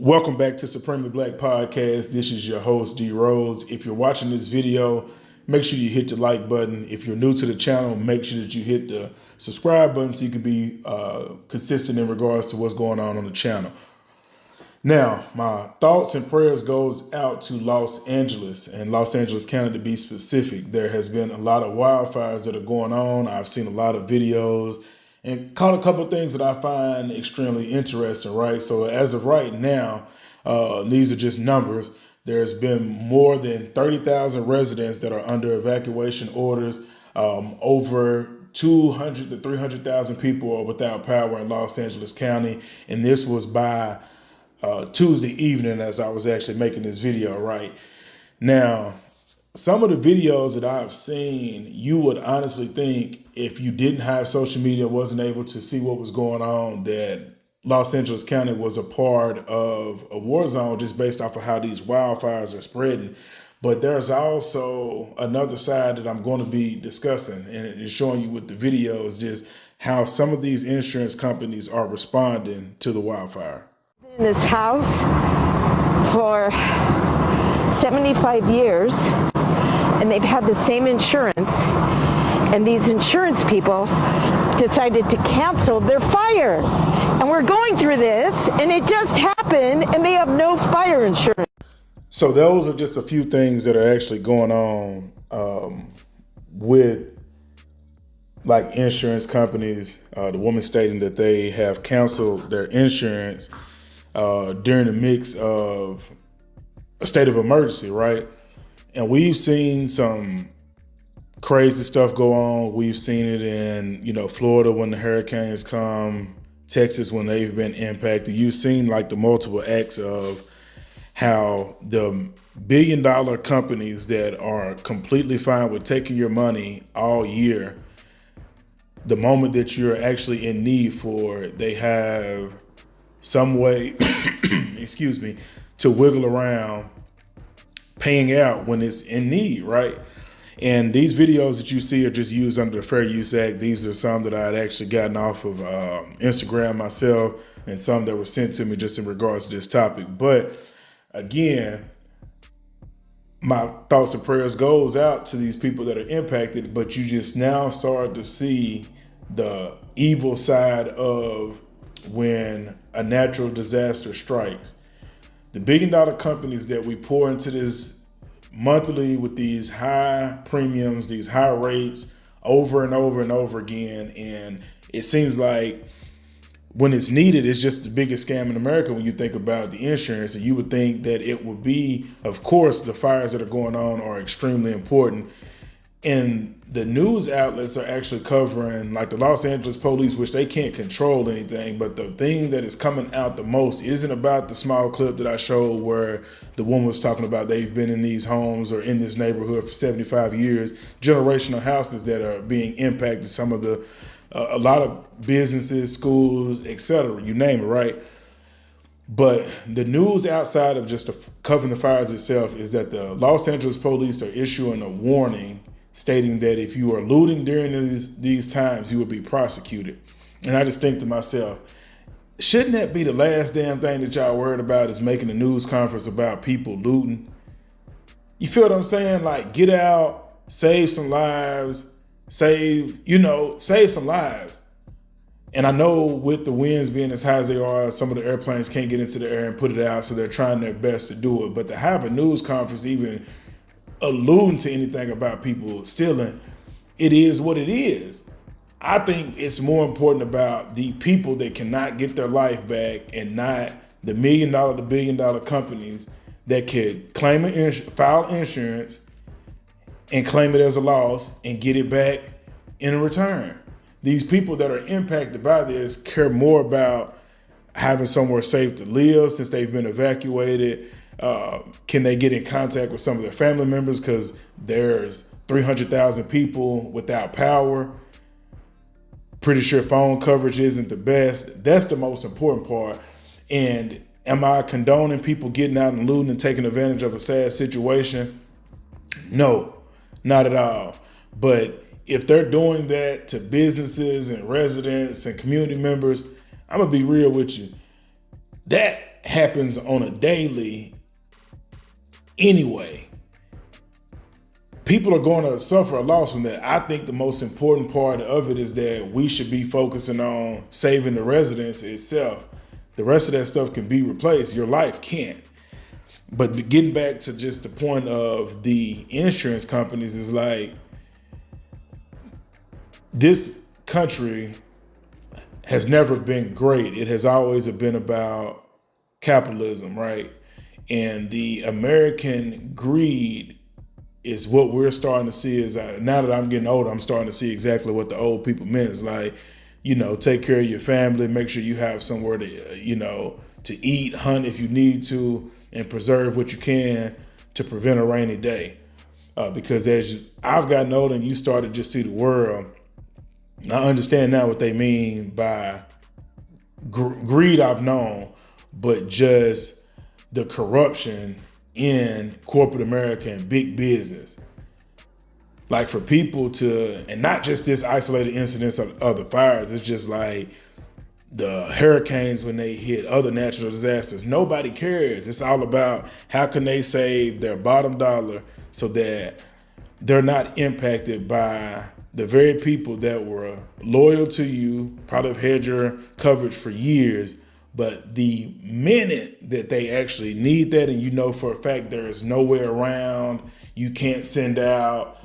Welcome back to Supremely Black Podcast. This is your host, D Rose. If you're watching this video, make sure you hit the like button. If you're new to the channel, make sure that you hit the subscribe button so you can be consistent in regards to what's going on the channel. Now, my thoughts and prayers goes out to Los Angeles and Los Angeles County to be specific. There has been a lot of wildfires that are going on. I've seen a lot of videos and caught a couple of things that I find extremely interesting, right? So as of right now, these are just numbers. There's been more than 30,000 residents that are under evacuation orders. Over 200 to 300,000 people are without power in Los Angeles County. And this was by Tuesday evening as I was actually making this video, right? Now, some of the videos that I've seen, you would honestly think if you didn't have social media, wasn't able to see what was going on, that Los Angeles County was a part of a war zone just based off of how these wildfires are spreading. But there's also another side that I'm going to be discussing and showing you with the videos, just how some of these insurance companies are responding to the wildfire. In this house for 75 years, and they've had the same insurance, and these insurance people decided to cancel their fire, and we're going through this, and it just happened, and they have no fire insurance. So those are just a few things that are actually going on with like insurance companies. The woman stating that they have canceled their insurance during the mix of a state of emergency, right? And we've seen some crazy stuff go on. We've seen it in, Florida when the hurricanes come, Texas when they've been impacted. You've seen like the multiple acts of how the billion-dollar companies that are completely fine with taking your money all year, the moment that you're actually in need for it, they have some way, excuse me, to wiggle around paying out when it's in need, right? And these videos that you see are just used under the Fair Use Act. These are some that I had actually gotten off of Instagram myself, and some that were sent to me just in regards to this topic. But again, my thoughts and prayers goes out to these people that are impacted, but you just now start to see the evil side of when a natural disaster strikes. The billion-dollar companies that we pour into this monthly with these high premiums, these high rates over and over and over again. And it seems like when it's needed, it's just the biggest scam in America when you think about the insurance. And you would think that it would be, of course, the fires that are going on are extremely important. And the news outlets are actually covering, like the Los Angeles police, which they can't control anything. But the thing that is coming out the most isn't about the small clip that I showed where the woman was talking about they've been in these homes or in this neighborhood for 75 years, generational houses that are being impacted, some of the, a lot of businesses, schools, etc., you name it, right? But the news outside of just covering the fires itself is that the Los Angeles police are issuing a warning stating that if you are looting during these times, you will be prosecuted. And I just think to myself, shouldn't that be the last damn thing that y'all worried about, is making a news conference about people looting? You feel what I'm saying? Like, get out, save some lives, save some lives. And I know with the winds being as high as they are, some of the airplanes can't get into the air and put it out, so they're trying their best to do it. But to have a news conference even alluding to anything about people stealing, it is what it is. I think it's more important about the people that cannot get their life back, and not the $1 million to billion-dollar companies that could claim file insurance and claim it as a loss and get it back in return. These people that are impacted by this care more about having somewhere safe to live since they've been evacuated. Can they get in contact with some of their family members, because there's 300,000 people without power. Pretty sure phone coverage isn't the best. That's the most important part. And am I condoning people getting out and looting and taking advantage of a sad situation? No, not at all. But if they're doing that to businesses and residents and community members, I'm gonna be real with you. That happens on a daily anyway. People are going to suffer a loss from that. I think the most important part of it is that we should be focusing on saving the residence itself. The rest of that stuff can be replaced. Your life can't. But getting back to just the point of the insurance companies is like, this country has never been great. It has always been about capitalism, right? And the American greed is what we're starting to see. Is now that I'm getting older, I'm starting to see exactly what the old people meant. It's like, take care of your family, make sure you have somewhere to, to eat, hunt if you need to, and preserve what you can to prevent a rainy day. Because I've gotten older and you start to just see the world, I understand now what they mean by greed. I've known, but just the corruption in corporate America and big business. Like for people to, and not just this isolated incidents of the fires, it's just like the hurricanes when they hit, other natural disasters. Nobody cares. It's all about how can they save their bottom dollar so that they're not impacted by the very people that were loyal to you, probably have had your coverage for years. But the minute that they actually need that, and for a fact there is no way around, you can't send out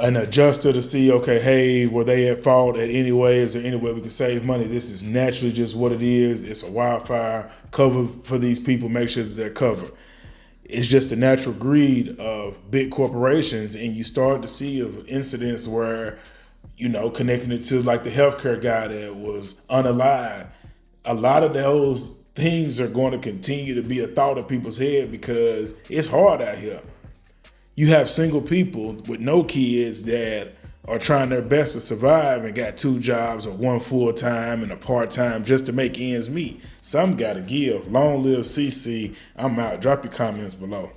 an adjuster to see, okay, hey, were they at fault at any way? Is there any way we can save money? This is naturally just what it is. It's a wildfire. Cover for these people, make sure that they're covered. It's just the natural greed of big corporations. And you start to see of incidents where, connecting it to like the healthcare guy that was unalive. A lot of those things are going to continue to be a thought of people's head because it's hard out here. You have single people with no kids that are trying their best to survive and got 2 jobs or 1 full-time and a part-time just to make ends meet. Some got to give. Long live CC. I'm out. Drop your comments below.